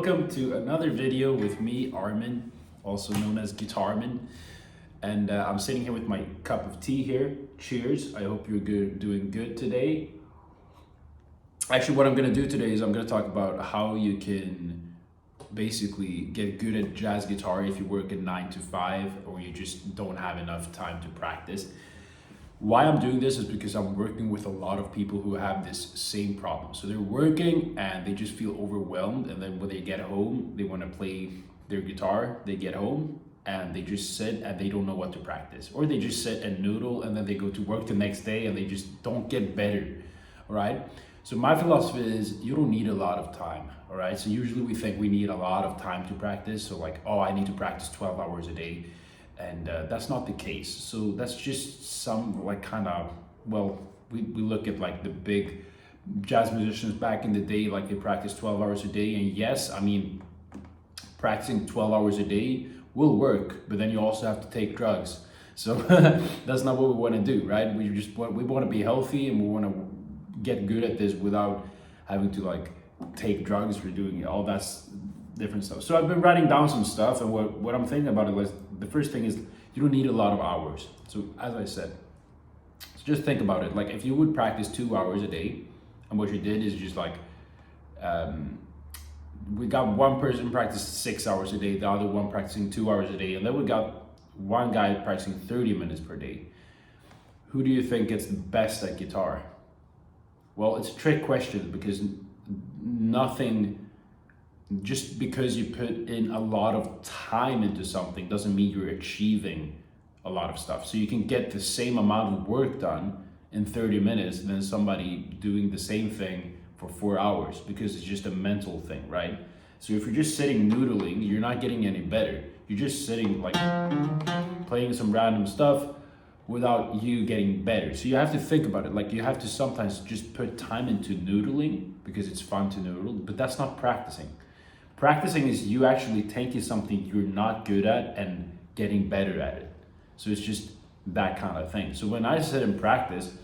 welcome to another video with me, Armin, also known as GuitArmin. And I'm sitting here with my cup of tea here. Cheers. I hope you're doing good today. Actually, what I'm going to do today is I'm going to talk about how you can basically get good at jazz guitar if you work a 9 to 5 or you just don't have enough time to practice. Why I'm doing this is because I'm working with a lot of people who have this same problem. So they're working and they just feel overwhelmed, and then when they get home, they want to play their guitar. They get home and they just sit and they don't know what to practice, or they just sit and noodle and then they go to work the next day and they just don't get better. All right. So my philosophy is you don't need a lot of time. All right. So usually we think we need a lot of time to practice. So like, oh, I need to practice 12 hours a day. And that's not the case. So that's just some like kind of, well, we look at like the big jazz musicians back in the day, like they practice 12 hours a day. And yes, I mean, practicing 12 hours a day will work, but then you also have to take drugs. So that's not what we want to do, right? We want to be healthy and we want to get good at this without having to like take drugs. We're doing all that different stuff. So I've been writing down some stuff, and what I'm thinking about it is the first thing is you don't need a lot of hours. So as I said, so just think about it. Like if you would practice 2 hours a day, and what you did is just like, we got one person practicing 6 hours a day, the other one practicing 2 hours a day, and then we got one guy practicing 30 minutes per day. Who do you think gets the best at guitar? Well, it's a trick question because just because you put in a lot of time into something doesn't mean you're achieving a lot of stuff. So you can get the same amount of work done in 30 minutes than somebody doing the same thing for 4 hours, because it's just a mental thing, right? So if you're just sitting noodling, you're not getting any better. You're just sitting like playing some random stuff without you getting better. So you have to think about it. Like you have to sometimes just put time into noodling because it's fun to noodle, but that's not practicing. Practicing is you actually taking something you're not good at and getting better at it. So it's just that kind of thing. So when I sit and practice,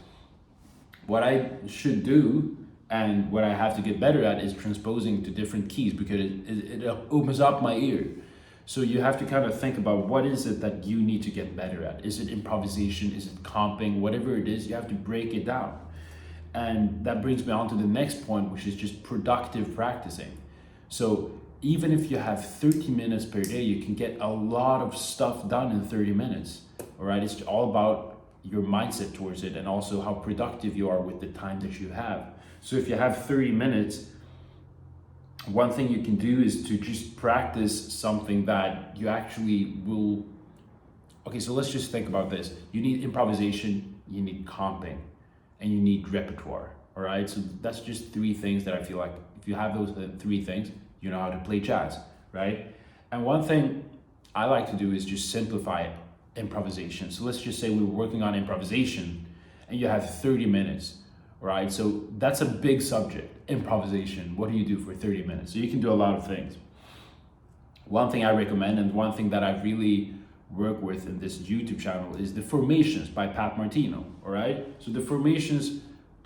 what I should do and what I have to get better at is transposing to different keys, because it opens up my ear. So you have to kind of think about what is it that you need to get better at. Is it improvisation? Is it comping? Whatever it is, you have to break it down. And that brings me on to the next point, which is just productive practicing. So even if you have 30 minutes per day, you can get a lot of stuff done in 30 minutes. All right, it's all about your mindset towards it and also how productive you are with the time that you have. So if you have 30 minutes, one thing you can do is to just practice something that you actually will. Okay, so let's just think about this. You need improvisation, you need comping, and you need repertoire. All right, so that's just 3 things that I feel like if you have those 3 things, you know how to play jazz, right? And one thing I like to do is just simplify improvisation. So let's just say we're working on improvisation and you have 30 minutes, right? So that's a big subject, improvisation. What do you do for 30 minutes? So you can do a lot of things. One thing I recommend, and one thing that I really work with in this YouTube channel, is the Formations by Pat Martino, all right? So the Formations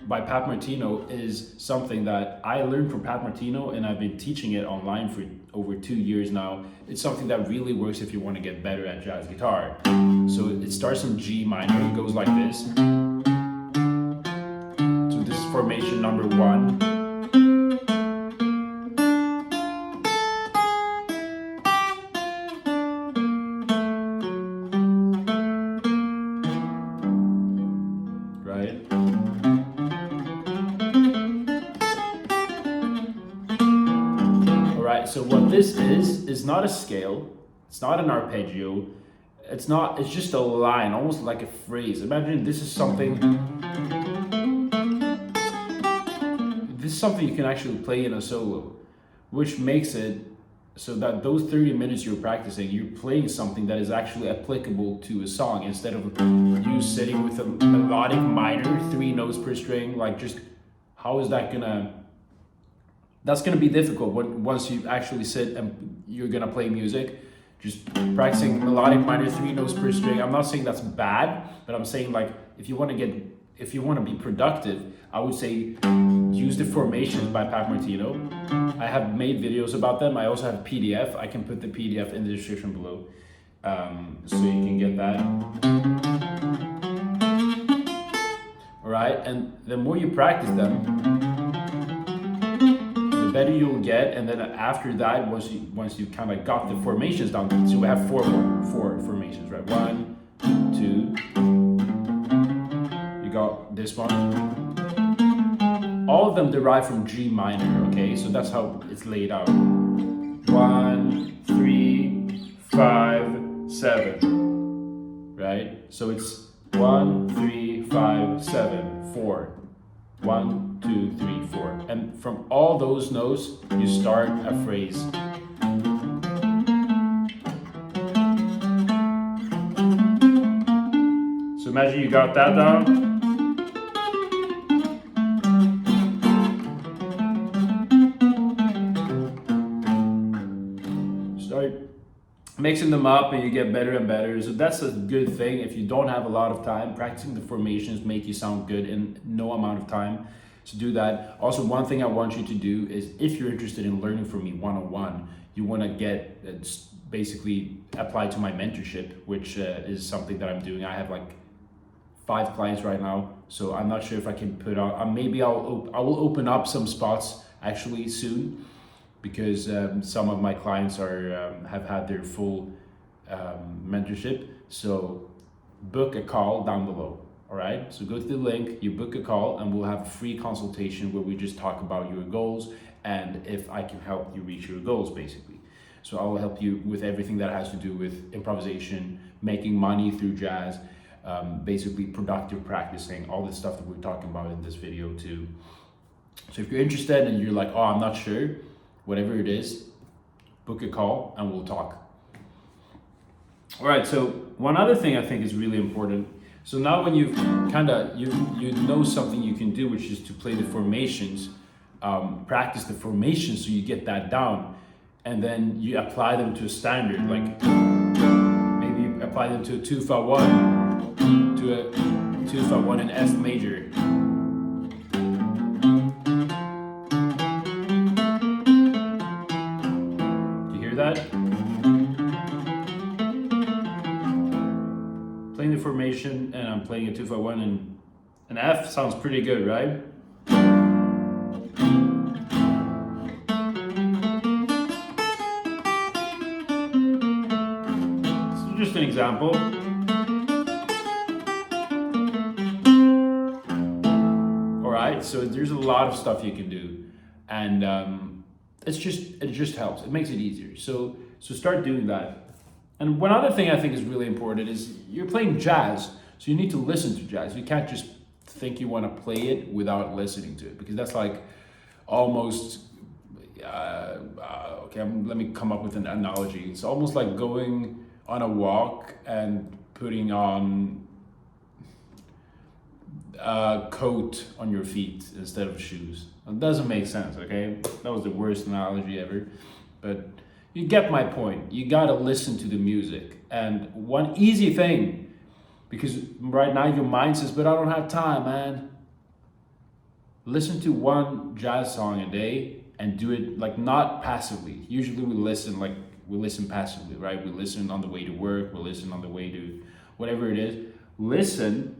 by Pat Martino is something that I learned from Pat Martino, and I've been teaching it online for over 2 years now. It's something that really works if you want to get better at jazz guitar. So it starts in G minor, it goes like this. So this is formation number 1. Right? So what this is not a scale, it's not an arpeggio, it's just a line, almost like a phrase. Imagine this is something you can actually play in a solo, which makes it so that those 30 minutes you're practicing, you're playing something that is actually applicable to a song, instead of you sitting with a melodic minor, 3 notes per string. Like, just how is that that's gonna be difficult once you actually sit and you're gonna play music. Just practicing melodic minor, 3 notes per string. I'm not saying that's bad, but I'm saying like if you want to get if you want to be productive, I would say use the formations by Martino. I have made videos about them. I also have a PDF. I can put the PDF in the description below, so you can get that. All right, and the more you practice them, the better you'll get. And then after that, once you kind of got the formations down, so we have four formations, right? 1, 2. You got this one. All of them derive from G minor, okay? So that's how it's laid out. 1, 3, 5, 7, right? So it's 1, 3, 5, 7, 4. 1, 2, 3, 4. And from all those notes, you start a phrase. So imagine you got that down. Start mixing them up and you get better and better. So that's a good thing. If you don't have a lot of time, practicing the formations make you sound good in no amount of time. So do that. Also, one thing I want you to do is, if you're interested in learning from me one-on-one, you want to get basically apply to my mentorship, which is something that I'm doing. I have like 5 clients right now, so I'm not sure if I can put on. Maybe I will open up some spots actually soon, because some of my clients have had their full mentorship. So book a call down below. All right, so go to the link, you book a call, and we'll have a free consultation where we just talk about your goals and if I can help you reach your goals, basically. So I will help you with everything that has to do with improvisation, making money through jazz, basically productive practicing, all the stuff that we're talking about in this video too. So if you're interested and you're like, oh, I'm not sure, whatever it is, book a call and we'll talk. All right, so one other thing I think is really important. So now when you've you know something you can do, which is to play the formations, practice the formations so you get that down, and then you apply them to a standard, like maybe you apply them to a 2-5-1, to a 2-5-1 in F major. Do you hear that? Playing the formation, and I'm playing a 2-5-1 and an F sounds pretty good, right? So just an example. All right, so there's a lot of stuff you can do, and it just helps. It makes it easier. So start doing that. And one other thing I think is really important is you're playing jazz, so you need to listen to jazz. You can't just think you want to play it without listening to it, because that's like almost, let me come up with an analogy. It's almost like going on a walk and putting on a coat on your feet instead of shoes. It doesn't make sense, okay? That was the worst analogy ever, but you get my point. You gotta listen to the music. And one easy thing, because right now your mind says, but I don't have time, man. Listen to one jazz song a day and do it like not passively. Usually we listen passively, right? We listen on the way to work, we listen on the way to whatever it is. Listen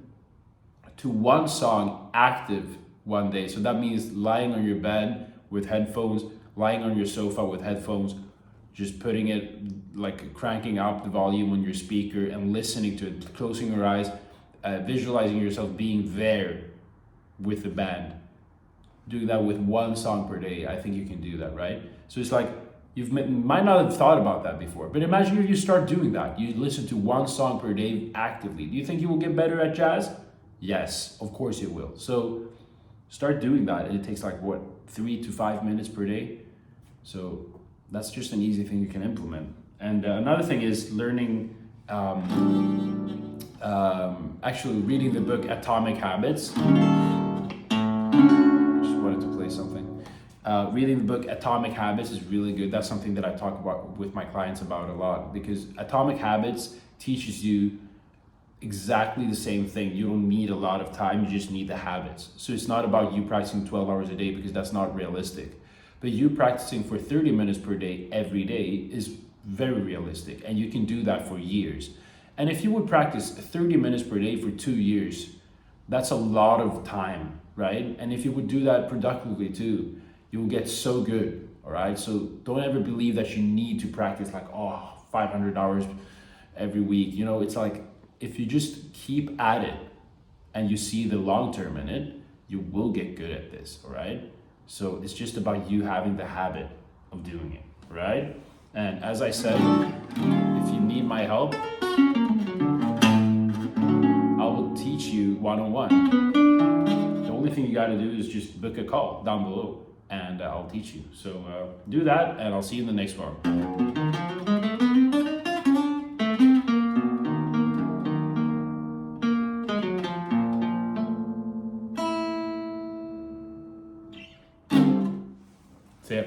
to one song active one day. So that means lying on your bed with headphones, lying on your sofa with headphones, just putting it, like cranking up the volume on your speaker and listening to it, closing your eyes, visualizing yourself being there with the band. Do that with one song per day. I think you can do that, right? So it's like, might not have thought about that before, but imagine if you start doing that. You listen to one song per day actively. Do you think you will get better at jazz? Yes, of course it will. So start doing that. It takes like 3 to 5 minutes per day. So that's just an easy thing you can implement. And another thing is learning, actually reading the book Atomic Habits. Just wanted to play something. Reading the book Atomic Habits is really good. That's something that I talk about with my clients about a lot, because Atomic Habits teaches you exactly the same thing. You don't need a lot of time, you just need the habits. So it's not about you practicing 12 hours a day, because that's not realistic. But you practicing for 30 minutes per day every day is very realistic, and you can do that for years. And if you would practice 30 minutes per day for 2 years, that's a lot of time, right? And if you would do that productively too, you'll get so good, all right? So don't ever believe that you need to practice like, 500 hours every week. You know, it's like, if you just keep at it and you see the long term in it, you will get good at this, all right? So it's just about you having the habit of doing it, right? And as I said, if you need my help, I will teach you one-on-one. The only thing you got to do is just book a call down below, and I'll teach you. So do that, and I'll see you in the next one. See ya.